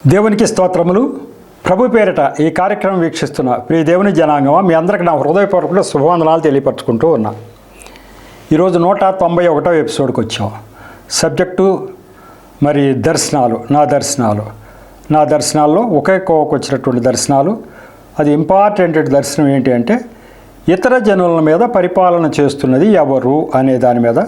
దేవునికి స్తోత్రములు. ప్రభు పేరిట ఈ కార్యక్రమం వీక్షిస్తున్న ప్రియ దేవుని జనాంగమా, మీ అందరికీ నా హృదయపూర్వక శుభవందనాలు తెలియపరచుకుంటూ ఉన్నా. ఈరోజు 191వ ఎపిసోడ్కి వచ్చాం. సబ్జెక్టు మరి దర్శనాలు. నా దర్శనాల్లో ఒకే కోవకు వచ్చినటువంటి దర్శనాలు. అది ఇంపార్టెంట్ దర్శనం ఏంటి అంటే, ఇతర జనుల మీద పరిపాలన చేస్తున్నది ఎవరు అనే దాని మీద.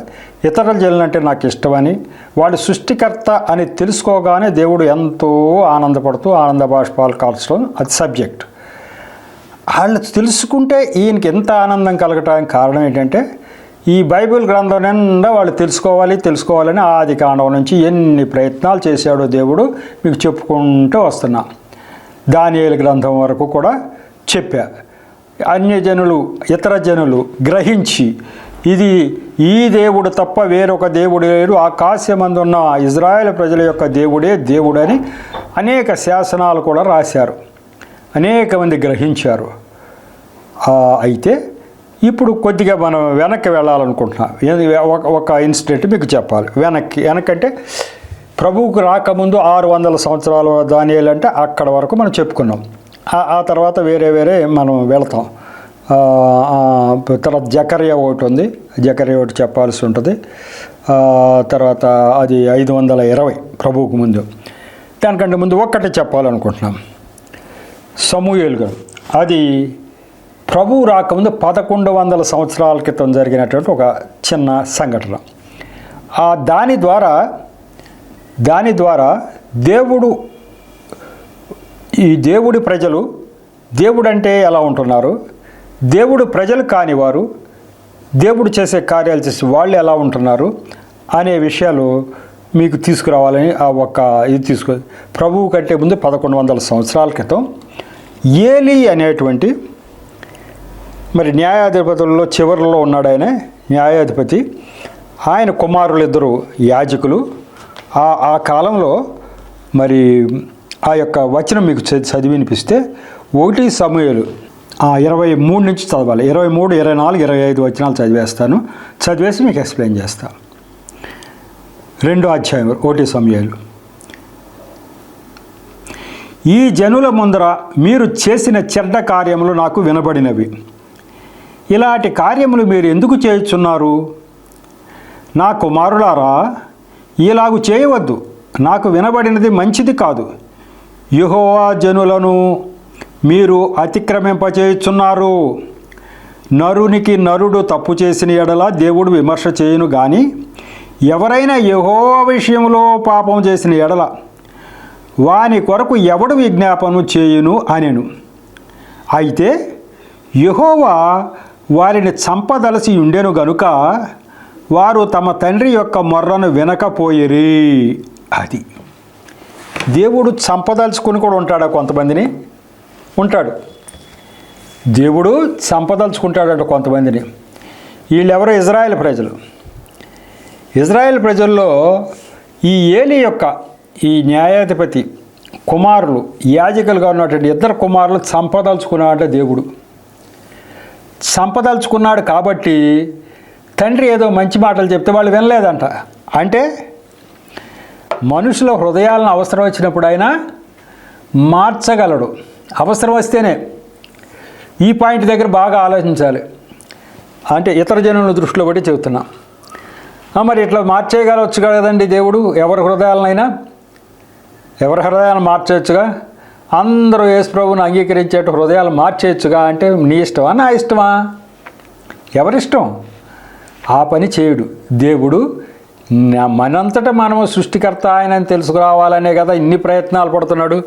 ఇతర జనులు అంటే నాకు ఇష్టమని, వాడి సృష్టికర్త అని తెలుసుకోగానే దేవుడు ఎంతో ఆనందపడుతూ ఆనంద బాష్పాలు కాల్చడం అది సబ్జెక్ట్. వాళ్ళు తెలుసుకుంటే ఈయనకి ఎంత ఆనందం కలగటానికి కారణం ఏంటంటే, ఈ బైబిల్ గ్రంథం నిండా వాళ్ళు తెలుసుకోవాలని ఆది కాండం నుంచి ఎన్ని ప్రయత్నాలు చేశాడో దేవుడు మీకు చెప్పుకుంటూ వస్తున్నా. దానియేలు గ్రంథం వరకు కూడా చెప్పా. అన్యజనులు, ఇతర జనులు గ్రహించి ఇది ఈ దేవుడు తప్ప వేరొక దేవుడు లేడు, ఆకాశమందున్న ఇజ్రాయేల్ ప్రజల యొక్క దేవుడే దేవుడని అనేక శాసనాలు కూడా రాశారు. అనేక మంది గ్రహించారు. అయితే ఇప్పుడు కొద్దిగా మనం వెనక్కి వెళ్ళాలనుకుంటున్నాం. ఒక ఇన్సిడెంట్ మీకు చెప్పాలి. వెనక్కంటే ప్రభువుకు రాకముందు 600 సంవత్సరాలు దానియేలు అంటే అక్కడ వరకు మనం చెప్పుకున్నాం. ఆ తర్వాత వేరే మనం వెళతాం. తర్వాత జకర్యా ఒకటి ఉంది, జకర్యా ఒకటి చెప్పాల్సి ఉంటుంది. తర్వాత అది 520 ప్రభువుకు ముందు. దానికంటే ముందు ఒక్కటి చెప్పాలనుకుంటున్నాం. సమూయేలు గారు, అది ప్రభువు రాకముందు 1100 సంవత్సరాల క్రితం జరిగినటువంటి ఒక చిన్న సంఘటన. దాని ద్వారా ఈ దేవుడి ప్రజలు దేవుడు అంటే ఎలా ఉంటున్నారు, దేవుడు ప్రజలు కానివారు దేవుడు చేసే కార్యాలు చేసి వాళ్ళు ఎలా ఉంటున్నారు అనే విషయాలు మీకు తీసుకురావాలని ప్రభువు కంటే ముందు 1100 సంవత్సరాల క్రితం ఏలీ అనేటువంటి మరి న్యాయాధిపతుల్లో చివరిలో ఉన్నాడు. ఆయన న్యాయాధిపతి. ఆయన కుమారులు ఇద్దరు యాజకులు. ఆ కాలంలో మరి ఆ యొక్క వచనం మీకు చదివి వినిపిస్తే 1 సమూయేలు 23 నుంచి చదవాలి. 23, 24, 25 వచనాలు చదివేసి మీకు ఎక్స్ప్లెయిన్ చేస్తాను. 2వ అధ్యాయం 1 సమూయేలు. ఈ జనుల ముందర మీరు చేసిన చెడ్డ కార్యములు నాకు వినబడినవి. ఇలాంటి కార్యములు మీరు ఎందుకు చేయుచున్నారు? నా కుమారులారా, ఇలాగు చేయవద్దు. నాకు వినబడినది మంచిది కాదు. యెహోవా జనులను మీరు అతిక్రమింపచేయుచున్నారు. నరునికి నరుడు తప్పు చేసిన ఎడల దేవుడు విమర్శ చేయును గాని, ఎవరైనా యెహోవా విషయంలో పాపం చేసిన ఎడల వాని కొరకు ఎవడు విజ్ఞాపన చేయును అనెను. అయితే యెహోవా వారిని చంపదలసి ఉండెను గనుక వారు తమ తండ్రి యొక్క మొర్రను వినకపోయిరి. అది దేవుడు చంపదలుచుకుని కూడా ఉంటాడా? కొంతమందిని ఉంటాడు. దేవుడు చంపదలుచుకుంటాడంట కొంతమందిని. వీళ్ళెవరో ఇజ్రాయేల్ ప్రజలు. ఇజ్రాయేల్ ప్రజల్లో ఈ ఏలీ యొక్క ఈ న్యాయాధిపతి కుమారులు, యాజకులుగా ఉన్నటువంటి 2 కుమారులు చంపదలుచుకున్నాడంట. దేవుడు చంపదలుచుకున్నాడు కాబట్టి తండ్రి ఏదో మంచి మాటలు చెప్తే వాళ్ళు వినలేదంట. అంటే మనుషుల హృదయాలను అవసరం వచ్చినప్పుడు ఆయన మార్చగలడు. అవసరం వస్తేనే. ఈ పాయింట్ దగ్గర బాగా ఆలోచించాలి. అంటే ఇతర జనుల దృష్టిలో బట్టి చెబుతున్నా. మరి ఇట్లా మార్చేయగలవచ్చు కదండి దేవుడు. ఎవరి హృదయాలను మార్చేయచ్చుగా. అందరూ యేసు ప్రభువుని అంగీకరించేట హృదయాలు మార్చేయచ్చుగా. అంటే నీ ఇష్టమా నా ఇష్టమా? ఎవరిష్టం? ఆ పని చేయుడు దేవుడు. మనంతటా మనము సృష్టికర్త ఆయనని తెలుసుకురావాలనే కదా ఇన్ని ప్రయత్నాలు పడుతున్నాడు.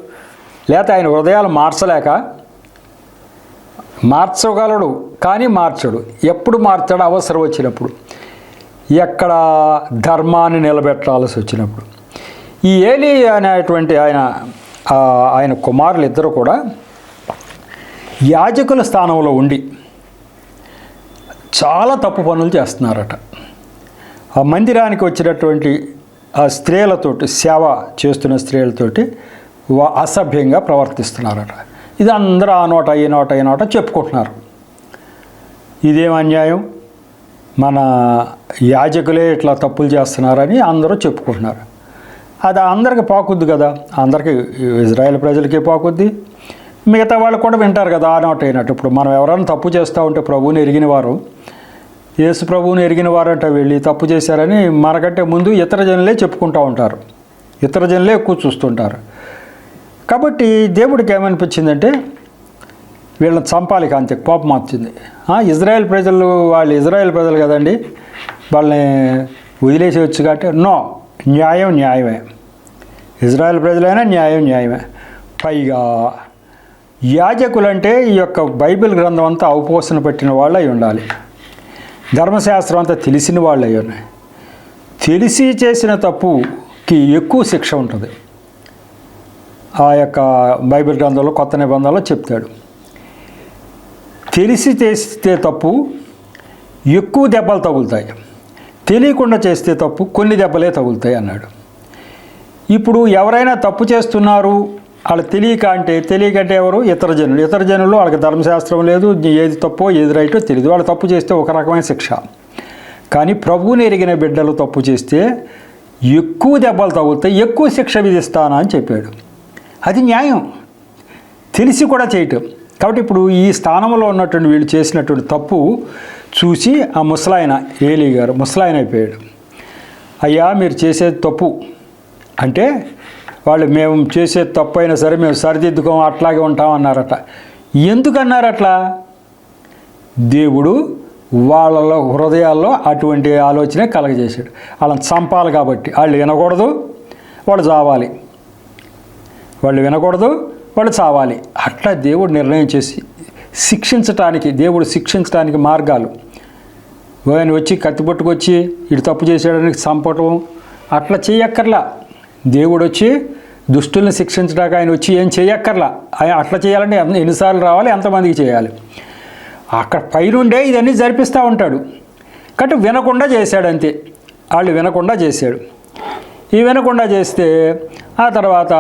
లేకపోతే ఆయన హృదయాలు మార్చగలడు కానీ మార్చడు. ఎప్పుడు మార్చాడు? అవసరం వచ్చినప్పుడు, ఎక్కడ ధర్మాన్ని నిలబెట్టాల్సి వచ్చినప్పుడు. ఈ ఏలీ అనేటువంటి ఆయన కుమారులు ఇద్దరు కూడా యాజకుల స్థానంలో ఉండి చాలా తప్పు పనులు చేస్తున్నారట. ఆ మందిరానికి వచ్చినటువంటి ఆ స్త్రీలతోటి, సేవ చేస్తున్న స్త్రీలతోటి అసభ్యంగా ప్రవర్తిస్తున్నారట. ఇది అందరూ ఆ నోట చెప్పుకుంటున్నారు. ఇదేం అన్యాయం, మన యాజకులే ఇట్లా తప్పులు చేస్తున్నారని అందరూ చెప్పుకుంటున్నారు. అది అందరికి పాకుద్ది కదా, అందరికీ ఇజ్రాయెల్ ప్రజలకి పాకుద్ది, మిగతా వాళ్ళు కూడా వింటారు కదా ఆ నోట్ అయినట్టు. ఇప్పుడు మనం ఎవరైనా తప్పు చేస్తూ ఉంటే ప్రభువుని ఎరిగిన వారు, యేసు ప్రభువుని ఎరిగిన వారంట వెళ్ళి తప్పు చేశారని మనకంటే ముందు ఇతర జనులే చెప్పుకుంటూ ఉంటారు, ఇతర జనులే ఎక్కువ చూస్తుంటారు. కాబట్టి దేవుడికి ఏమనిపించిందంటే వీళ్ళని చంపాలి, అంతే కోపం వచ్చింది. ఇజ్రాయెల్ ప్రజలు, వాళ్ళు ఇజ్రాయెల్ ప్రజలు కదండి, వాళ్ళని వదిలేసేయచ్చు కాబట్టి నో, న్యాయం న్యాయమే, ఇజ్రాయెల్ ప్రజలైనా న్యాయం న్యాయమే. పైగా యాజకులంటే ఈ యొక్క బైబిల్ గ్రంథం అంతా అవపోసన పెట్టిన వాళ్ళు అయి ఉండాలి, ధర్మశాస్త్రం అంతా తెలిసిన వాళ్ళు అయి ఉన్నాయి. తెలిసి చేసిన తప్పుకి ఎక్కువ శిక్ష ఉంటుంది. ఆ యొక్క బైబిల్ గ్రంథంలో కొత్త నిబంధనలో చెప్తాడు, తెలిసి చేస్తే తప్పు ఎక్కువ దెబ్బలు తగులుతాయి, తెలియకుండా చేస్తే తప్పు కొన్ని దెబ్బలే తగులుతాయి అన్నాడు. ఇప్పుడు ఎవరైనా తప్పు చేస్తున్నారు వాళ్ళు తెలియకంటే ఎవరు? ఇతర జనులు వాళ్ళకి ధర్మశాస్త్రం లేదు, ఏది తప్పో ఏది రైటో తెలియదు, వాళ్ళు తప్పు చేస్తే ఒక రకమైన శిక్ష. కానీ ప్రభువుని ఎరిగిన బిడ్డలు తప్పు చేస్తే ఎక్కువ దెబ్బలు తగులుతాయి, ఎక్కువ శిక్ష విధిస్తానా అని చెప్పాడు. అది న్యాయం, తెలిసి కూడా చేయటం. కాబట్టి ఇప్పుడు ఈ స్థానంలో ఉన్నటువంటి వీళ్ళు చేసినటువంటి తప్పు చూసి ఆ ముసలాయన ఏలీ గారు ముసలాయన అయిపోయాడు. అయ్యా మీరు చేసేది తప్పు అంటే వాళ్ళు మేము చేసే తప్పు అయినా సరే మేము సరిదిద్దుకోం, అట్లాగే ఉంటామన్నారట. ఎందుకన్నారు అట్లా? దేవుడు వాళ్ళ హృదయాల్లో అటువంటి ఆలోచనే కలగజేశాడు. వాళ్ళని చంపాలి కాబట్టి, వాళ్ళు వినకూడదు, వాళ్ళు చావాలి, వాళ్ళు వినకూడదు, వాళ్ళు చావాలి. అట్లా దేవుడు నిర్ణయం చేసి దేవుడు శిక్షించడానికి మార్గాలు, ఆయన వచ్చి కత్తి పట్టుకొచ్చి ఇటు తప్పు చేసాడని చంపటం అట్లా చేయక్కర్లా. దేవుడు వచ్చి దుష్టుల్ని శిక్షించడానికి ఆయన వచ్చి ఏం చేయక్కర్లా. అట్లా చేయాలంటే ఎన్నిసార్లు రావాలి, ఎంతమందికి చేయాలి? అక్కడ పైనుండే ఇదన్నీ జరిపిస్తూ ఉంటాడు. కాబట్టి వినకుండా చేశాడు అంతే, వాళ్ళు వినకుండా చేశాడు. ఈ వినకుండా చేస్తే ఆ తర్వాత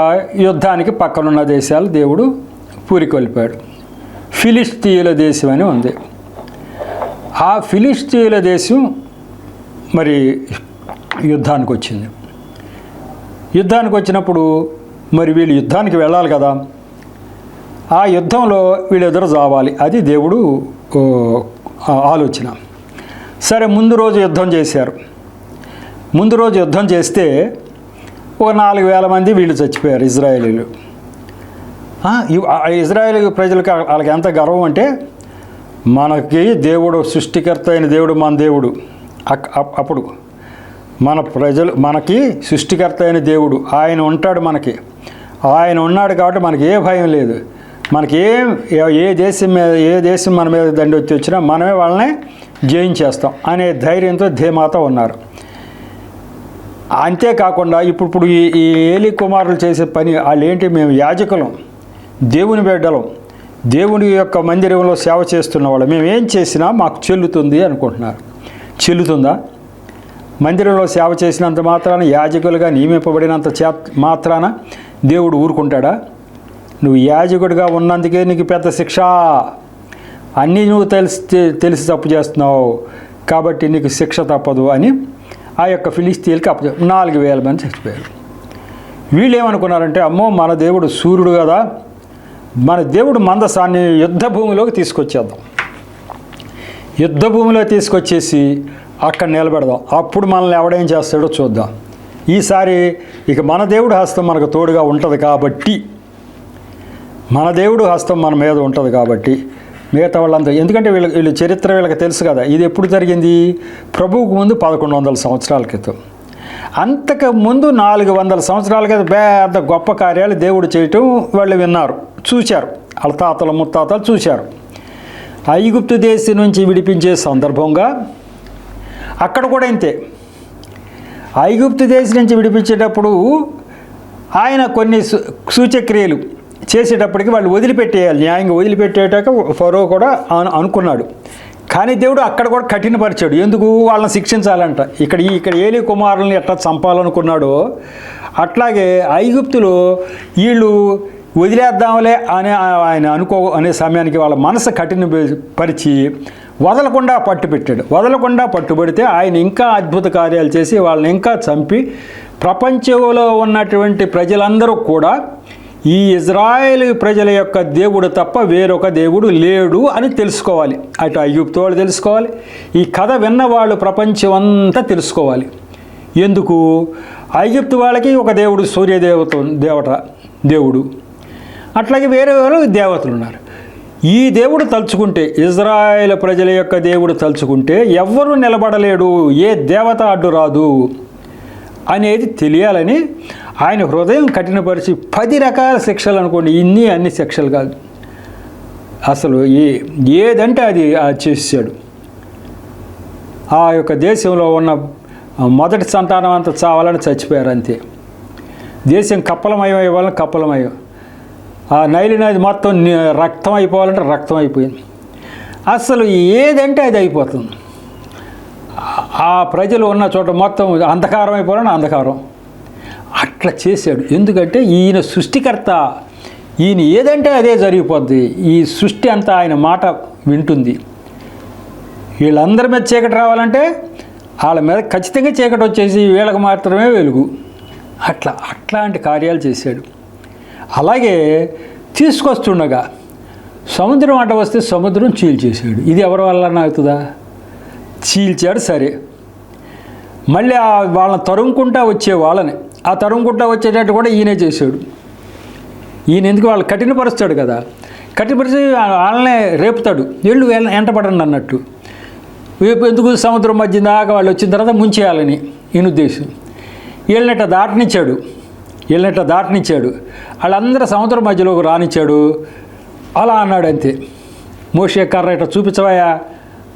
యుద్ధానికి పక్కనున్న దేశాలు దేవుడు పూరికొల్పాడు. ఫిలిష్తీయుల దేశం అని ఉంది. ఆ ఫిలిష్తీయుల దేశం మరి యుద్ధానికి వచ్చింది. యుద్ధానికి వచ్చినప్పుడు మరి వీళ్ళు యుద్ధానికి వెళ్ళాలి కదా, ఆ యుద్ధంలో వీళ్ళెదురు చావాలి, అది దేవుడు ఆలోచన. సరే, ముందు రోజు యుద్ధం చేశారు. ముందు రోజు యుద్ధం చేస్తే ఒక 4,000 మంది వీళ్ళు చచ్చిపోయారు, ఇజ్రాయేలీలు. ఇజ్రాయేల్ ప్రజలకు వాళ్ళకి ఎంత గర్వం అంటే, మనకి దేవుడు సృష్టికర్త అయిన దేవుడు మన దేవుడు. అప్పుడు మనకి సృష్టికర్త అయిన దేవుడు ఆయన ఉంటాడు, ఆయన ఉన్నాడు కాబట్టి మనకి ఏ భయం లేదు. మనకి ఏ దేశం మన మీద దండి వచ్చినా మనమే వాళ్ళని జయించేస్తాం అనే ధైర్యంతో ధీమాతో ఉన్నారు. అంతేకాకుండా ఇప్పుడు ఈ ఏలీ కుమారులు చేసే పని వాళ్ళు ఏంటి? మేము యాజకులం, దేవుని బిడ్డలం, దేవుని యొక్క మందిరంలో సేవ చేస్తున్న వాళ్ళు, మేము ఏం చేసినా మాకు చెల్లుతుంది అనుకుంటున్నారు. చెల్లుతుందా? మందిరంలో సేవ చేసినంత మాత్రాన, యాజకులుగా నియమింపబడినంత మాత్రాన దేవుడు ఊరుకుంటాడా? నువ్వు యాజకుడిగా ఉన్నందుకే నీకు పెద్ద శిక్ష, అన్నీ నువ్వు తెలిసి తప్పు చేస్తున్నావు కాబట్టి నీకు శిక్ష తప్పదు అని ఆ యొక్క ఫిలిష్తీయులకి 4,000 మంది చచ్చిపోయారు. వీళ్ళు ఏమనుకున్నారంటే, అమ్మో మన దేవుడు సూర్యుడు కదా, మన దేవుడు మందసాన్ని యుద్ధ భూమిలోకి తీసుకొచ్చేద్దాం, యుద్ధ భూమిలో తీసుకొచ్చేసి అక్కడ నిలబెడదాం, అప్పుడు మనల్ని ఎవడేం చేస్తాడో చూద్దాం. ఈసారి ఇక మన దేవుడు హస్తం మనకు తోడుగా ఉంటుంది కాబట్టి, మన దేవుడు హస్తం మన మీద ఉంటుంది కాబట్టి మిగతా వాళ్ళంతా, ఎందుకంటే వీళ్ళ చరిత్ర వీళ్ళకి తెలుసు కదా. ఇది ఎప్పుడు జరిగింది? ప్రభువుకు ముందు 1100 సంవత్సరాల క్రితం. అంతకు ముందు 400 సంవత్సరాల క్రితం పెద్ద గొప్ప కార్యాలు దేవుడు చేయటం వాళ్ళు విన్నారు, చూశారు. వాళ్ళ తాతలు ముత్తాతలు చూశారు. ఐగుప్తు దేశం నుంచి విడిపించే సందర్భంగా అక్కడ కూడా ఇంతే. ఐగుప్తు దేశం నుంచి విడిపించేటప్పుడు ఆయన కొన్ని సూచక్రియలు చేసేటప్పటికి వాళ్ళు వదిలిపెట్టేయాలి, న్యాయంగా వదిలిపెట్టేటాక ఫరో కూడా అనుకున్నాడు. కానీ దేవుడు అక్కడ కూడా కఠినపరిచాడు. ఎందుకు? వాళ్ళని శిక్షించాలంట. ఇక్కడ ఏలీ కుమారులను ఎట్లా చంపాలనుకున్నాడో అట్లాగే ఐగుప్తులో వీళ్ళు వదిలేద్దాంలే అని ఆయన అనే సమయానికి వాళ్ళ మనసు కఠినపరిచి వదలకుండా పట్టుబెట్టాడు. వదలకుండా పట్టుబడితే ఆయన ఇంకా అద్భుత కార్యాలు చేసి వాళ్ళని ఇంకా చంపి ప్రపంచంలో ఉన్నటువంటి ప్రజలందరూ కూడా ఈ ఇజ్రాయేల్ ప్రజల యొక్క దేవుడు తప్ప వేరొక దేవుడు లేడు అని తెలుసుకోవాలి. అటు ఐగుప్తు వాళ్ళు తెలుసుకోవాలి, ఈ కథ విన్నవాళ్ళు ప్రపంచం అంతా తెలుసుకోవాలి. ఎందుకు? ఐగుప్తు వాళ్ళకి ఒక దేవుడు దేవుడు, అట్లాగే వేరే వాళ్ళు దేవతలు ఉన్నారు. ఈ దేవుడు తలుచుకుంటే, ఇజ్రాయేల్ ప్రజల యొక్క దేవుడు తలుచుకుంటే ఎవ్వరూ నిలబడలేడు, ఏ దేవత అడ్డు రాదు అనేది తెలియాలని ఆయన హృదయం కఠినపరిచి 10 రకాల శిక్షలు అనుకోండి, అన్ని శిక్షలు కాదు, అసలు ఏదంటే అది చేసాడు. ఆ యొక్క దేశంలో ఉన్న మొదటి సంతానం అంతా చావాలని చచ్చిపోయారు అంతే. దేశం కప్పలమయం అయ్యేవాళ్ళని కప్పలమయం, ఆ నైలు నది మొత్తం రక్తం అయిపోవాలంటే రక్తం అయిపోయింది. అసలు ఏదంటే అది అయిపోతుంది. ఆ ప్రజలు ఉన్న చోట మొత్తం అంధకారం అయిపోవాలని అంధకారం. అట్లా చేశాడు. ఎందుకంటే ఈయన సృష్టికర్త, ఈయన ఏదంటే అదే జరిగిపోద్ది. ఈ సృష్టి అంతా ఆయన మాట వింటుంది. వీళ్ళందరి మీద చీకటి రావాలంటే వాళ్ళ మీద ఖచ్చితంగా చీకటి వచ్చేసి వీళ్ళకి మాత్రమే వెలుగు. అట్లాంటి కార్యాలు చేశాడు. అలాగే తీసుకొస్తుండగా సముద్రం అడ్డ వస్తే సముద్రం చీల్చేశాడు. ఇది ఎవరి వల్ల అవుతుందా? చీల్చాడు. సరే, మళ్ళీ వాళ్ళని తరుముకుంటా వచ్చే వాళ్ళని ఆ తరుముకుంటా వచ్చేటట్టు కూడా ఈయనే చేశాడు. ఈయన ఎందుకు వాళ్ళు కఠినపరుస్తాడు కదా, కఠినపరిచి వాళ్ళనే రేపుతాడు, వీళ్ళు ఎంటపడండి అన్నట్టు. ఎందుకు సముద్రం మధ్య దాకా వాళ్ళు వచ్చిన తర్వాత ముంచేయాలని ఈయన ఉద్దేశం. వీళ్ళనట్ట దాటనిచ్చాడు. వాళ్ళందరూ సముద్రం మధ్యలోకి రానిచ్చాడు. అలా అన్నాడు అంతే. మోషే కర్ర ఇట్లా చూపించవయా,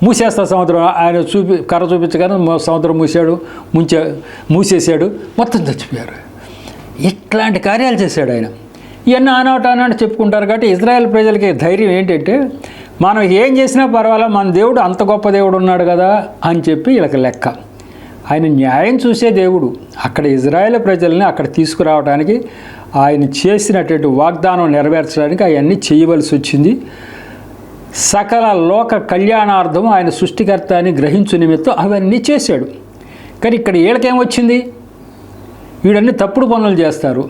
మూసేస్తా సముద్రం. ఆయన కర్ర చూపించగానే సముద్రం మూసేసాడు. మొత్తం చచ్చిపోయారు. ఇట్లాంటి కార్యాలు చేశాడు ఆయన. ఇవన్నీ ఆనాటి చెప్పుకుంటారు. కాబట్టి ఇజ్రాయెల్ ప్రజలకి ధైర్యం ఏంటంటే, మనం ఏం చేసినా పర్వాలేదు, మన దేవుడు అంత గొప్ప దేవుడు ఉన్నాడు కదా అని చెప్పి వీళ్ళకి లెక్క. ఆయన న్యాయం చూసే దేవుడు. అక్కడ ఇజ్రాయెల్ ప్రజల్ని అక్కడ తీసుకురావడానికి, ఆయన చేసినటువంటి వాగ్దానం నెరవేర్చడానికి అవన్నీ చేయవలసి వచ్చింది. సకల లోక కళ్యాణార్థం ఆయన సృష్టికర్త అని గ్రహించు నిమిత్తం అవన్నీ చేశాడు. కానీ ఇక్కడ వీళ్ళకేమొచ్చింది? వీడన్నీ తప్పుడు పనులు చేస్తారు.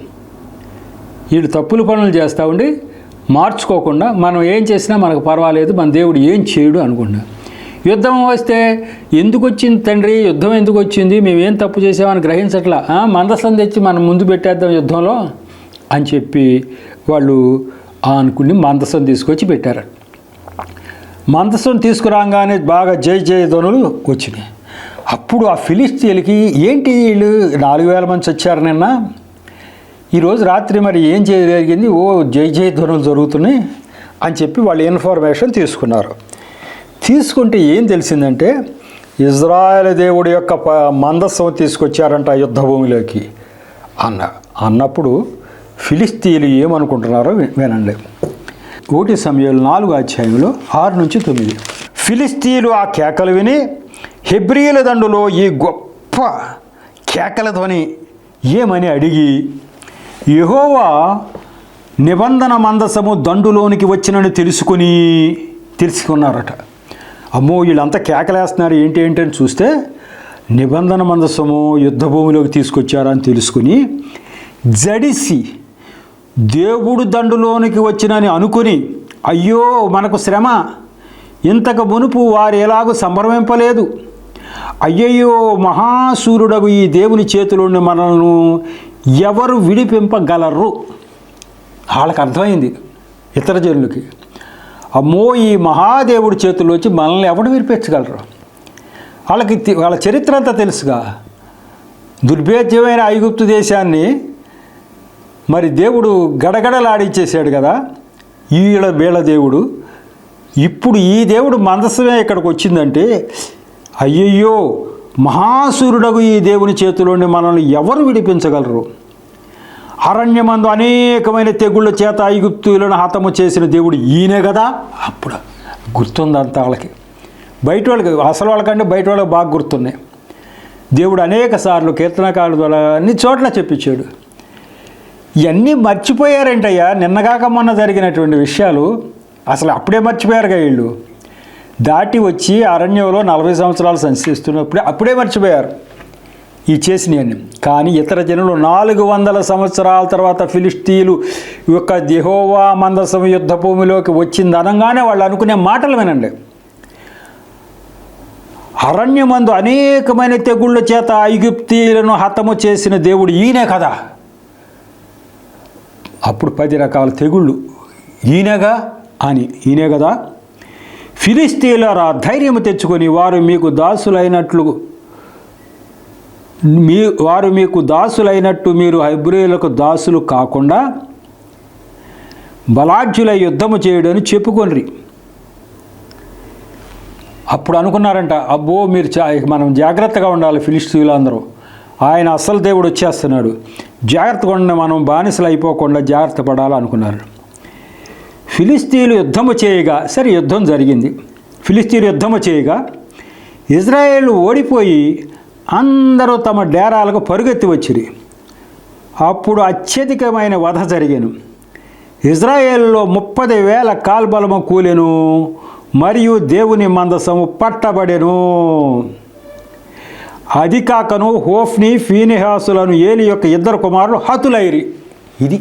వీళ్ళు తప్పులు పనులు చేస్తూ ఉండి మార్చుకోకుండా మనం ఏం చేసినా మనకు పర్వాలేదు, మన దేవుడు ఏం చేయడు అనుకున్నా. యుద్ధం వస్తే ఎందుకు వచ్చింది తండ్రి, యుద్ధం ఎందుకు వచ్చింది, మేమేం తప్పు చేసామని గ్రహించట్లా, మందసం తెచ్చి మనం ముందు పెట్టేద్దాం యుద్ధంలో అని చెప్పి వాళ్ళు అనుకుని మందసం తీసుకొచ్చి పెట్టారు. మందసం తీసుకురాగానే బాగా జై ధ్వనులు వచ్చినాయి. అప్పుడు ఆ ఫిలిస్తీన్లకి ఏంటి వీళ్ళు 4000 మంది వచ్చారు నిన్న, ఈరోజు రాత్రి మరి ఏం జరిగింది, జై ధ్వనులు జరుగుతున్నాయి అని చెప్పి వాళ్ళు ఇన్ఫర్మేషన్ తీసుకున్నారు. తీసుకుంటే ఏం తెలిసిందంటే, ఇజ్రాయెల్ దేవుడి యొక్క మందసం తీసుకొచ్చారంట యుద్ధ భూమిలోకి అన్నప్పుడు ఫిలిస్తీన్లు ఏమనుకుంటున్నారో వినండి. 1 సమూయేలు 4 6-9. ఫిలిస్తీన్లు ఆ కేకలు విని హెబ్రీయుల దండులో ఈ గొప్ప కేకల ధ్వని ఏమని అడిగి, యెహోవా నిబంధన మందసము దండులోనికి వచ్చినని తెలుసుకున్నారట. అమ్మో వీళ్ళంతా కేకలేస్తున్నారు ఏంటి అని చూస్తే నిబంధన మందసము యుద్ధ భూమిలోకి తీసుకొచ్చారని తెలుసుకుని జడిసి దేవుడు దండులోనికి వచ్చినని అనుకుని, అయ్యో మనకు శ్రమ, ఇంతకు మునుపు వారు ఎలాగూ సంభ్రమింపలేదు, అయ్యయ్యో మహాసూరుడగు ఈ దేవుని చేతిలోని మనల్ని ఎవరు విడిపింపగలరు. వాళ్ళకి అర్థమైంది ఇతర జనులకి, అమ్మో ఈ మహాదేవుడి చేతుల్లోంచి మనల్ని ఎవడు విడిపించగలరు. వాళ్ళ చరిత్ర అంతా తెలుసుగా. దుర్భేద్యమైన ఐగుప్తు దేశాన్ని మరి దేవుడు గడగడలాడించేశాడు కదా వీళ్ళ దేవుడు. ఇప్పుడు ఈ దేవుడు మందసమే ఇక్కడికి వచ్చిందంటే, అయ్యయ్యో మహాసూరుడగు ఈ దేవుని చేతిలోని మనల్ని ఎవరు విడిపించగలరు. అరణ్యమందు అనేకమైన తెగుళ్ళ చేత ఐగుప్తులను హతము చేసిన దేవుడు ఈయనే కదా. అప్పుడు గుర్తుందంతా వాళ్ళకి, బయట వాళ్ళకి, అసలు వాళ్ళకంటే బయట వాళ్ళకి బాగా గుర్తున్నాయి. దేవుడు అనేక సార్లు కీర్తనకారుల ద్వారా అన్ని చోట్ల చెప్పించాడు. ఇవన్నీ మర్చిపోయారంటయ్యా. నిన్నగాక మొన్న జరిగినటువంటి విషయాలు అసలు అప్పుడే మర్చిపోయారుగా వీళ్ళు. దాటి వచ్చి అరణ్యంలో 40 సంవత్సరాలు సంచరిస్తున్నప్పుడే మర్చిపోయారు. ఈ చేసినవన్నీ. కానీ ఇతర జనులు 400 సంవత్సరాల తర్వాత ఫిలిష్తీయులు యొక్క యెహోవా మందసం యుద్ధ భూమిలోకి వచ్చింది అనగానే వాళ్ళు అనుకునే మాటలు వినండి. అరణ్యమందు అనేకమైన తెగుళ్ళ చేత ఐగుప్తీయులను హతము చేసిన దేవుడు ఈయనే కదా. అప్పుడు 10 రకాల తెగుళ్ళు ఈయనే కదా. ఫిలిష్తీయులారా ధైర్యము తెచ్చుకొని వారు మీకు దాసులైనట్టు మీరు హెబ్రీయులకు దాసులు కాకుండా బలాఢ్యులై యుద్ధము చేయడని చెప్పుకొనిరి. అప్పుడు అనుకున్నారంట, అబ్బో మీరు మనం జాగ్రత్తగా ఉండాలి, ఫిలిష్తీయులు అందరూ ఆయన అసలు దేవుడు వచ్చేస్తున్నాడు, జాగ్రత్తగా ఉండి మనం బానిసలు అయిపోకుండా జాగ్రత్త పడాలి అనుకున్నారు. ఫిలిష్తీయులు యుద్ధము చేయగా, సరే యుద్ధం జరిగింది. ఫిలిష్తీయులు యుద్ధము చేయగా ఇజ్రాయేలు ఓడిపోయి అందరూ తమ డేరాలకు పరుగెత్తి వచ్చిరి. అప్పుడు అత్యధికమైన వధ జరిగాను. ఇజ్రాయేలులో 30,000 కాల్బలము కూలెను, మరియు దేవుని మందసము పట్టబడెను. అది కాకను హోఫ్ని ఫీనెహాసులను ఏలి యొక్క 2 కుమారులు హతులైరి. ఇది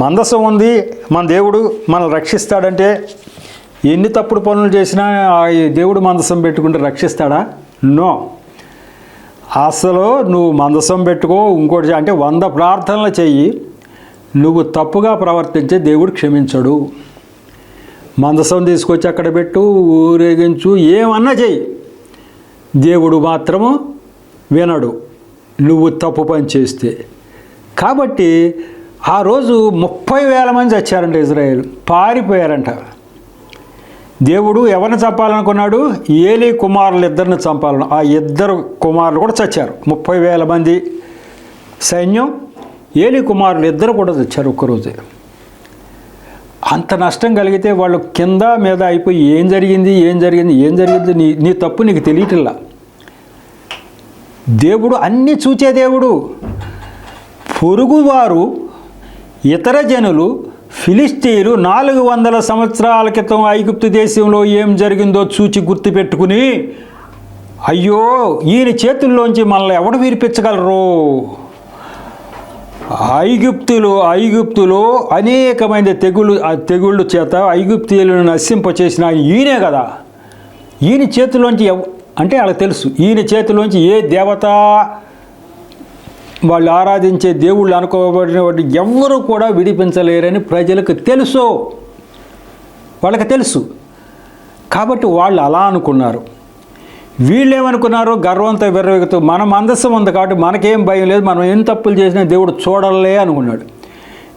మందసం ఉంది, మన దేవుడు మనల్ని రక్షిస్తాడంటే ఎన్ని తప్పుడు పనులు చేసినా దేవుడు మందసం పెట్టుకుంటే రక్షిస్తాడా? నో. అసలు నువ్వు మందసం పెట్టుకో, ఇంకోటి అంటే 100 ప్రార్థనలు చెయ్యి, నువ్వు తప్పుగా ప్రవర్తించే దేవుడు క్షమించడు. మందసం తీసుకొచ్చి అక్కడ పెట్టు, ఊరేగించు, ఏమన్నా చెయ్యి, దేవుడు మాత్రము వినడు నువ్వు తప్పు పని చేస్తే. కాబట్టి ఆ రోజు 30,000 మంది చచ్చారంట. ఇజ్రాయేల్ పారిపోయారంట. దేవుడు ఎవరిని చంపాలనుకున్నాడు? ఏలీ కుమారులు 2 చంపాలను. ఆ 2 కుమారులు కూడా చచ్చారు. 30,000 మంది సైన్యం, ఏలీ కుమారులు 2 కూడా చచ్చారు ఒక్కరోజే. అంత నష్టం కలిగితే వాళ్ళు కింద మీద అయిపోయి ఏం జరిగింది నీ తప్పు నీకు తెలియటిల్లా. దేవుడు అన్నీ చూచే దేవుడు. పొరుగువారు ఇతర జనులు ఫిలిష్తీయులు 400 సంవత్సరాల క్రితం ఐగుప్తు దేశంలో ఏం జరిగిందో చూచి గుర్తుపెట్టుకుని, అయ్యో ఈయన చేతుల్లోంచి మనల్ని ఎవడు విడిపించగలరు? ఐగుప్తులో అనేకమైన తెగుళ్ళు చేత ఐగుప్తీయులను నశింపచేసిన ఈయనే కదా. ఈయన చేతిలోంచి అంటే వాళ్ళకి తెలుసు, ఈయన చేతిలోంచి ఏ దేవత వాళ్ళు ఆరాధించే దేవుళ్ళు అనుకోబడిన వాటిని ఎవ్వరూ కూడా విడిపించలేరని ప్రజలకు తెలుసు, వాళ్ళకి తెలుసు. కాబట్టి వాళ్ళు అలా అనుకున్నారు. వీళ్ళు ఏమనుకున్నారు? గర్వంతో విర్రవెగుతూ మన మందస్సం ఉంది కాబట్టి మనకేం భయం లేదు, మనం ఎన్ని తప్పులు చేసినా దేవుడు చూడలే అనుకున్నాడు.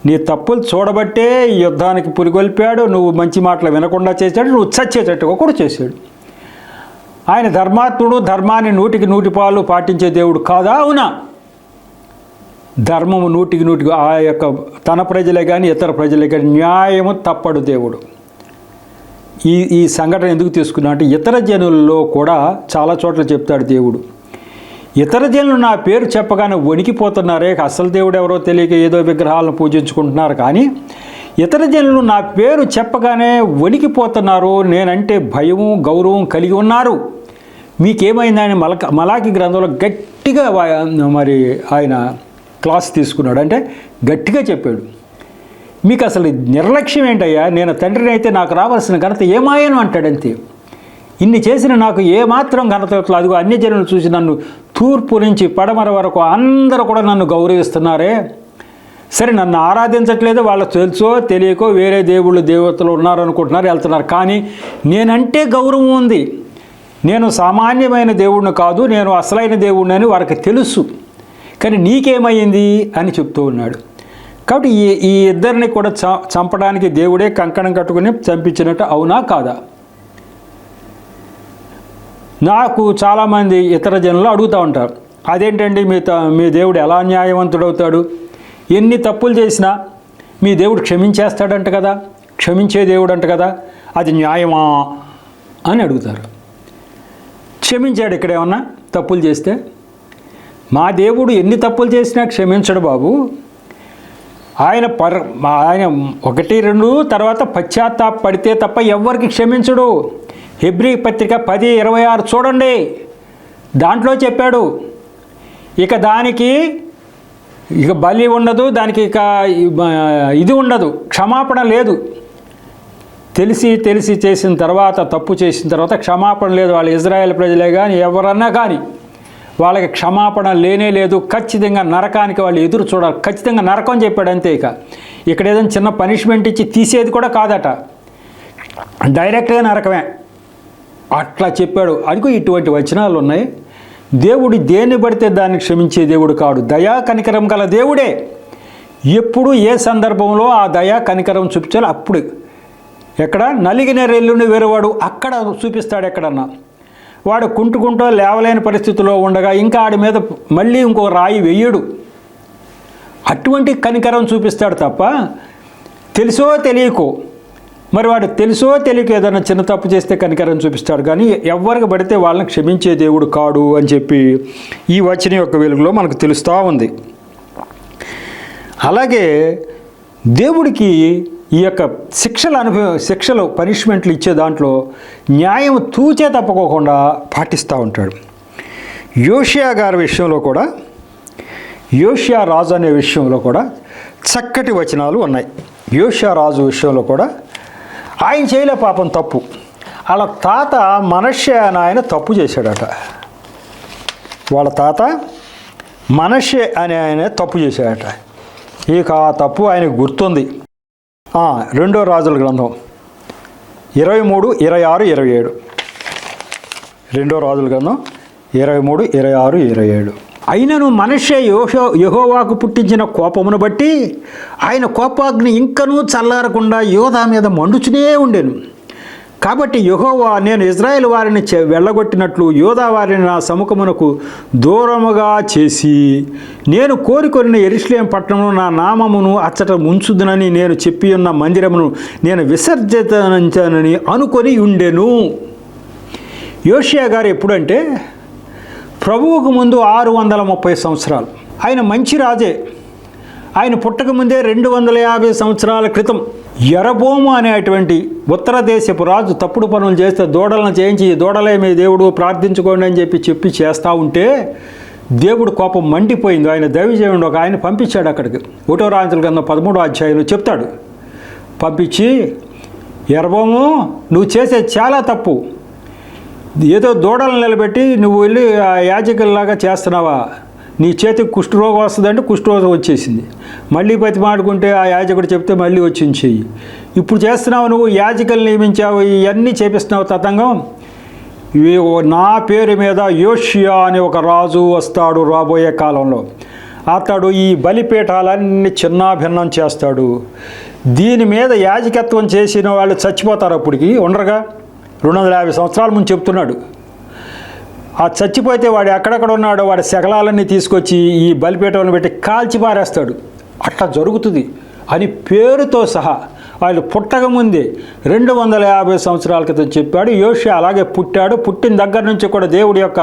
నీ తప్పులు చూడబట్టే ఈ యుద్ధానికి పురిగొల్పాడు, నువ్వు మంచి మాటలు వినకుండా చేశాడు, నువ్వు చచ్చేటట్టుగా కూడా చేశాడు. ఆయన ధర్మాత్ముడు, ధర్మాన్ని 100% పాలు పాటించే దేవుడు కాదా? అవునా? ధర్మము 100% ఆ యొక్క తన ప్రజలే కానీ ఇతర ప్రజలే కానీ న్యాయము తప్పడు దేవుడు. ఈ సంఘటన ఎందుకు తీసుకున్నా అంటే ఇతర జనుల్లో కూడా చాలా చోట్ల చెప్తాడు దేవుడు. ఇతర జనులు నా పేరు చెప్పగానే వణికిపోతున్నారే, అసలు దేవుడు ఎవరో తెలియక ఏదో విగ్రహాలను పూజించుకుంటున్నారు. కానీ ఇతర జనులు నా పేరు చెప్పగానే వణికిపోతున్నారు, నేనంటే భయము గౌరవం కలిగి ఉన్నారు. మీకేమైందని మలాకి గ్రంథంలో గట్టిగా మరి ఆయన క్లాస్ తీసుకున్నాడు. అంటే గట్టిగా చెప్పాడు, మీకు అసలు నిర్లక్ష్యం ఏంటయ్యా? నేను తండ్రిని అయితే నాకు రావాల్సిన ఘనత ఏమాయను అంటాడంతే. ఇన్ని చేసిన నాకు ఏమాత్రం ఘనత ఇట్లా, అదిగో అన్యజనులు చూసి నన్ను తూర్పు నుంచి పడమర వరకు అందరూ కూడా నన్ను గౌరవిస్తున్నారే. సరే నన్ను ఆరాధించట్లేదు, వాళ్ళకు తెలుసో తెలియకో వేరే దేవుళ్ళు దేవతలు ఉన్నారనుకుంటున్నారు, వెళ్తున్నారు. కానీ నేనంటే గౌరవం ఉంది, నేను సామాన్యమైన దేవుడిని కాదు, నేను అసలైన దేవుడిని అని వారికి తెలుసు. కానీ నీకేమైంది అని చెప్తూ ఉన్నాడు. కాబట్టి ఈ ఇద్దరిని కూడా చంపడానికి దేవుడే కంకణం కట్టుకుని చంపించినట్టు అవునా కాదా? నాకు చాలామంది ఇతర జనులు అడుగుతూ ఉంటారు, అదేంటండి మీ దేవుడు ఎలా న్యాయవంతుడవుతాడు? ఎన్ని తప్పులు చేసినా మీ దేవుడు క్షమించేస్తాడంట కదా, క్షమించే దేవుడు అంట కదా, అది న్యాయమా అని అడుగుతారు. క్షమించాడు ఇక్కడేమన్నా తప్పులు చేస్తే? మా దేవుడు ఎన్ని తప్పులు చేసినా క్షమించడు బాబు. ఆయన 1-2 తర్వాత పశ్చాత్తాపడితే తప్ప ఎవ్వరికి క్షమించడు. హెబ్రీ పత్రిక 10:26 చూడండి. దాంట్లో చెప్పాడు ఇక దానికి ఇక బలి ఉండదు, దానికి ఇక ఇది ఉండదు, క్షమాపణ లేదు. తెలిసి చేసిన తర్వాత, తప్పు చేసిన తర్వాత క్షమాపణ లేదు. వాళ్ళు ఇజ్రాయేల్ ప్రజలే కానీ ఎవరన్నా కానీ వాళ్ళకి క్షమాపణ లేనే లేదు. ఖచ్చితంగా నరకానికి వాళ్ళు ఎదురు చూడాలి. ఖచ్చితంగా నరకం చెప్పాడు అంతే. ఇక్కడ ఏదైనా చిన్న పనిష్మెంట్ ఇచ్చి తీసేది కూడా కాదట, డైరెక్ట్గా నరకమే అట్లా చెప్పాడు. అదిగో ఇటువంటి వచనాలు ఉన్నాయి. దేవుడు దేన్ని పడితే దాన్ని క్షమించే దేవుడు కాడు, దయా కనికరం గల దేవుడే. ఎప్పుడు ఏ సందర్భంలో ఆ దయా కనికరం చూపించాలో అప్పుడు. ఎక్కడ నలిగిన రెల్లుని వేరేవాడు అక్కడ చూపిస్తాడు. ఎక్కడన్నా వాడు కుంటుకుంటూ లేవలేని పరిస్థితిలో ఉండగా ఇంకా ఆడి మీద మళ్ళీ ఇంకో రాయి వెయ్యడు. అటువంటి కనికరం చూపిస్తాడు తప్ప తెలుసో తెలియకో, మరి వాడు తెలుసో తెలియక ఏదైనా చిన్న తప్పు చేస్తే కనికరం చూపిస్తాడు కానీ ఎవరికి పడితే వాళ్ళని క్షమించే దేవుడు కాడు అని చెప్పి ఈ వచనం యొక్క వెలుగులో మనకు తెలుస్తూ ఉంది. అలాగే దేవుడికి ఈ యొక్క శిక్షలు పనిష్మెంట్లు ఇచ్చే దాంట్లో న్యాయం తూచే తప్పకోకుండా పాటిస్తూ ఉంటాడు. యోషియా గారి విషయంలో కూడా, యోషియా రాజు అనే విషయంలో కూడా చక్కటి వచనాలు ఉన్నాయి. యోషియా రాజు విషయంలో కూడా ఆయన చేయలే పాపం తప్పు. వాళ్ళ తాత మనష్షే అని ఆయన తప్పు చేశాడట. వాళ్ళ తాత మనష్షే అని ఆయన తప్పు చేశాడట. ఇక ఆ తప్పు ఆయనకు గుర్తుంది. రెండో రాజుల గ్రంథం 23, 26, 27. రెండో రాజుల గ్రంథం 23, 26, 27. అయినను మనష్షే యెహోవాకు పుట్టించిన కోపమును బట్టి ఆయన కోపాగ్ని ఇంకనూ చల్లారకుండా యోధా మీద మండుచునే ఉండెను. కాబట్టి యెహోవా నేను ఇజ్రాయేల్ వారిని వెళ్ళగొట్టినట్లు యోధా వారిని నా సముఖమునకు దూరముగా చేసి నేను కోరుకొనిన యెరూషలేము పట్టణమును నా నామమును అచ్చట ఉంచుదునని నేను చెప్పి ఉన్న మందిరమును నేను విసర్జించనని అనుకొని ఉండెను. యోషియా గారు ఎప్పుడంటే ప్రభువుకు ముందు 630 సంవత్సరాలు. ఆయన మంచి రాజే. ఆయన పుట్టకముందే 250 సంవత్సరాల క్రితం యరబోము అనేటువంటి ఉత్తర దేశపు రాజు తప్పుడు పనులు చేస్తే దూడలను చేయించి దూడలే మీ దేవుడు ప్రార్థించుకోండి అని చెప్పి చేస్తూ ఉంటే దేవుడు కోపం మండిపోయింది. ఆయన దైవజనుడు ఒక ఆయన పంపించాడు అక్కడికి. 1వ రాజుల గ్రంథం 13వ అధ్యాయంలో చెప్తాడు. పంపించి యరబోము నువ్వు చేసేది చాలా తప్పు, ఏదో దూడలను నిలబెట్టి నువ్వు వెళ్ళి యాజకుల్లాగా చేస్తున్నావా, నీ చేతికి కుష్ఠరోగం వస్తుందంటే కుష్ఠరోగం వచ్చేసింది. మళ్ళీ బతిమాడుకుంటే ఆ యాజకుడు చెప్తే మళ్ళీ వచ్చించేయి. ఇప్పుడు చేస్తున్నావు నువ్వు, యాజకులు నియమించావు, ఇవన్నీ చేపిస్తున్నావు తతంగం. నా పేరు మీద యోషియా అనే ఒక రాజు వస్తాడు రాబోయే కాలంలో. అతడు ఈ బలిపీఠాలన్నీ చిన్నాభిన్నం చేస్తాడు. దీని మీద యాజకత్వం చేసిన వాళ్ళు చచ్చిపోతారు. అప్పటికి ఉండరుగా 250 సంవత్సరాల ముందు చెప్తున్నాడు. ఆ చచ్చిపోతే వాడు ఎక్కడెక్కడ ఉన్నాడో వాడి శకలాలన్నీ తీసుకొచ్చి ఈ బలిపీఠంలో పెట్టి కాల్చి పారేస్తాడు. అట్లా జరుగుతుంది అని పేరుతో సహా వాళ్ళు పుట్టకముందే 250 సంవత్సరాల క్రితం చెప్పాడు. యోషియా అలాగే పుట్టాడు. పుట్టిన దగ్గర నుంచి కూడా దేవుడి యొక్క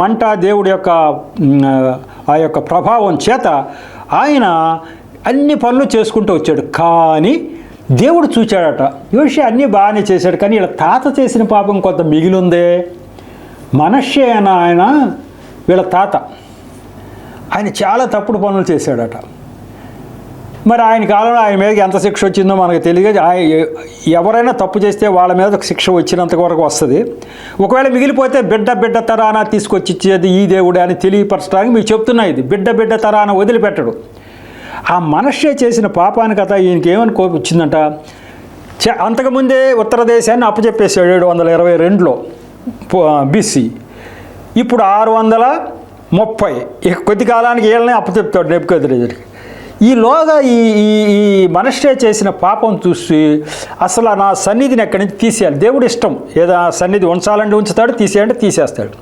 మంట, దేవుడి యొక్క ఆ యొక్క ప్రభావం చేత ఆయన అన్ని పనులు చేసుకుంటూ వచ్చాడు. కానీ దేవుడు చూచాడట, యోషియా అన్నీ బాగానే చేశాడు కానీ వీళ్ళ తాత చేసిన పాపం కొంత మిగిలిందే. మనష్షే అని ఆయన వీళ్ళ తాత, ఆయన చాలా తప్పుడు పనులు చేశాడట. మరి ఆయన కాలంలో ఆయన మీదకి ఎంత శిక్ష వచ్చిందో మనకు తెలియదు. ఎవరైనా తప్పు చేస్తే వాళ్ళ మీద శిక్ష వచ్చినంత వరకు వస్తుంది. ఒకవేళ మిగిలిపోతే బిడ్డ తరాన తీసుకొచ్చి ఇచ్చేది ఈ దేవుడే అని తెలియపరచడానికి మీకు చెప్తున్నా. ఇది బిడ్డ తరాన వదిలిపెట్టడు. ఆ మనష్షే చేసిన పాపానికి కథ ఈయనకి ఏమని కోపం వచ్చిందంట. అంతకుముందే ఉత్తర దేశాన్ని అప్పచెప్పేసాడు 722లో BC. ఇప్పుడు 630. ఇక కొద్ది కాలానికి వీళ్ళనే అప్పచెప్తాడు నెబుకద్నెజరుకి. ఈలోగా ఈ మనష్షే చేసిన పాపం చూసి అసలు నా సన్నిధిని ఎక్కడి నుంచి తీసేయాలి, దేవుడు ఇష్టం. ఏదో సన్నిధి ఉంచాలంటే ఉంచుతాడు, తీసేయాలంటే తీసేస్తాడు.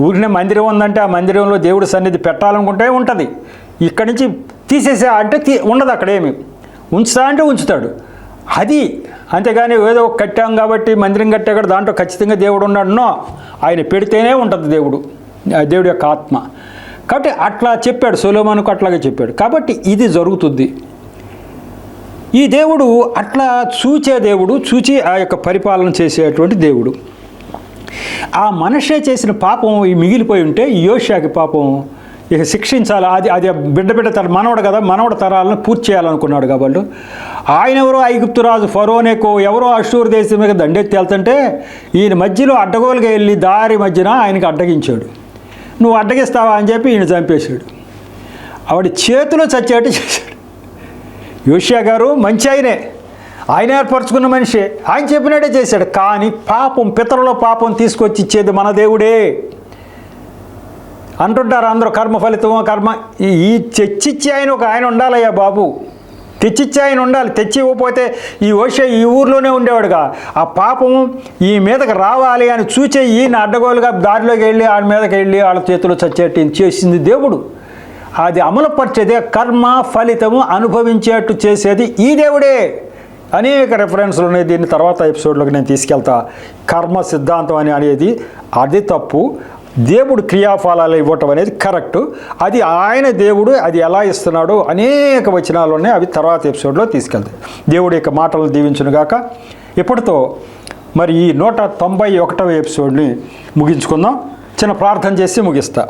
ఊరినే మందిరం ఉందంటే ఆ మందిరంలో దేవుడి సన్నిధి పెట్టాలనుకుంటే ఉంటుంది. ఇక్కడి నుంచి తీసేసా అంటే ఉండదు, అక్కడేమి ఉంచుతా అంటే ఉంచుతాడు. అది అంతేగాని ఏదో కట్టాం కాబట్టి మందిరం కట్టాక దాంట్లో ఖచ్చితంగా దేవుడు ఉన్నాడు నో, ఆయన పెడితేనే ఉంటుంది దేవుడి యొక్క ఆత్మ. కాబట్టి అట్లా చెప్పాడు, సొలొమోనుకు అట్లాగే చెప్పాడు. కాబట్టి ఇది జరుగుతుంది. ఈ దేవుడు అట్లా చూచే దేవుడు, చూచి ఆ యొక్క పరిపాలన చేసేటువంటి దేవుడు. ఆ మనిషే చేసిన పాపం ఈ మిగిలిపోయి ఉంటే ఈ యోషియాకి పాపం ఇక శిక్షించాలి. అది బిడ్డ తర మనవడు కదా, మనవడు తరాలను పూర్తి చేయాలనుకున్నాడు కాబట్టి ఆయన ఎవరో ఐగుప్తు రాజు ఫరోనేకో ఎవరో అషూర్ దేశం మీద దండెత్తి వెళ్తుంటే ఈయన మధ్యలో అడ్డగోలుగా వెళ్ళి దారి మధ్యన ఆయనకి అడ్డగించాడు. నువ్వు అడ్డగిస్తావా అని చెప్పి ఈయన చంపేశాడు. ఆవిడ చేతిలో చచ్చేట్టు చేశాడు. యోషియా గారు మంచి ఆయన ఏర్పరచుకున్న మనిషి, ఆయన చెప్పినట్టే చేశాడు. కానీ పాపం పితరుల పాపం తీసుకొచ్చి ఇచ్చేది మన దేవుడే అంటుంటారు అందరూ. కర్మ ఫలితమో కర్మ ఈ తెచ్చిచ్చి ఆయన ఉండాలయ్యా బాబు, తెచ్చిచ్చి ఆయన ఉండాలి. తెచ్చి ఇవ్వకపోతే ఈ యోషియా ఈ ఊర్లోనే ఉండేవాడుగా. ఆ పాపం ఈ మీదకి రావాలి అని చూచే ఈయన అడ్డగోలుగా దారిలోకి వెళ్ళి వాళ్ళ మీదకి వెళ్ళి వాళ్ళ చేతిలో చచ్చేట్టు చేసింది దేవుడు. అది అమలుపరిచేదే కర్మ ఫలితము అనుభవించేట్టు చేసేది ఈ దేవుడే. అనేక రెఫరెన్స్లు ఉన్నాయి. దీన్ని తర్వాత ఎపిసోడ్లోకి నేను తీసుకెళ్తా. కర్మ సిద్ధాంతం అనేది అది తప్పు, దేవుడు క్రియాఫలాలు ఇవ్వటం అనేది కరెక్టు. అది ఆయన దేవుడు అది ఎలా ఇస్తున్నాడో అనేక వచనాలు ఉన్నాయి. అవి తర్వాత ఎపిసోడ్లో తీసుకెళ్తాయి. దేవుడి యొక్క మాటలు దీవించునుగాక. ఇప్పటితో మరి ఈ 191వ ఎపిసోడ్ని ముగించుకుందాం. చిన్న ప్రార్థన చేసి ముగిస్తా.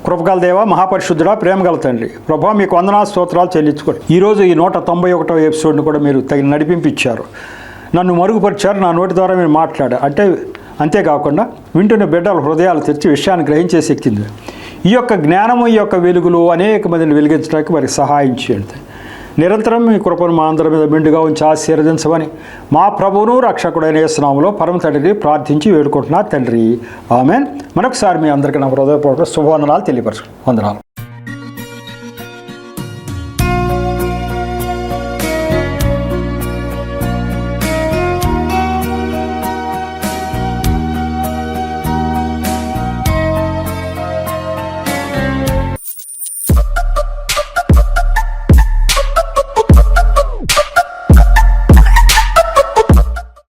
కృపగల దేవ, మహాపరిశుద్ధుడా, ప్రేమగల తండ్రి, ప్రభా మీకు వందనాలు స్తోత్రాలు చెల్లించుకోండి. ఈరోజు ఈ 191వ ఎపిసోడ్ని కూడా మీరు తగిన నడిపించారు, నన్ను మరుగుపరిచారు, నా నోటి ద్వారా మీరు మాట్లాడారు. అంతేకాకుండా వింటున్న బిడ్డల హృదయాలు తెరిచి విషయాన్ని గ్రహించే శక్తింది. ఈ యొక్క జ్ఞానము, ఈ యొక్క వెలుగులు అనేక మందిని వెలిగించడానికి వారికి సహాయం చేయండి. నిరంతరం మీ కృపను మా అందరి మీద మెండుగా ఉంచి ఆశీర్వదించమని మా ప్రభువును రక్షకుడైన యేసు నామములో పరమ తండ్రిని ప్రార్థించి వేడుకుంటున్నా తండ్రి, ఆమేన్. మరొకసారి మీ అందరికీ నా హృదయపూర్వక శుభవందనాలు తెలియపరచు. వందనాలు.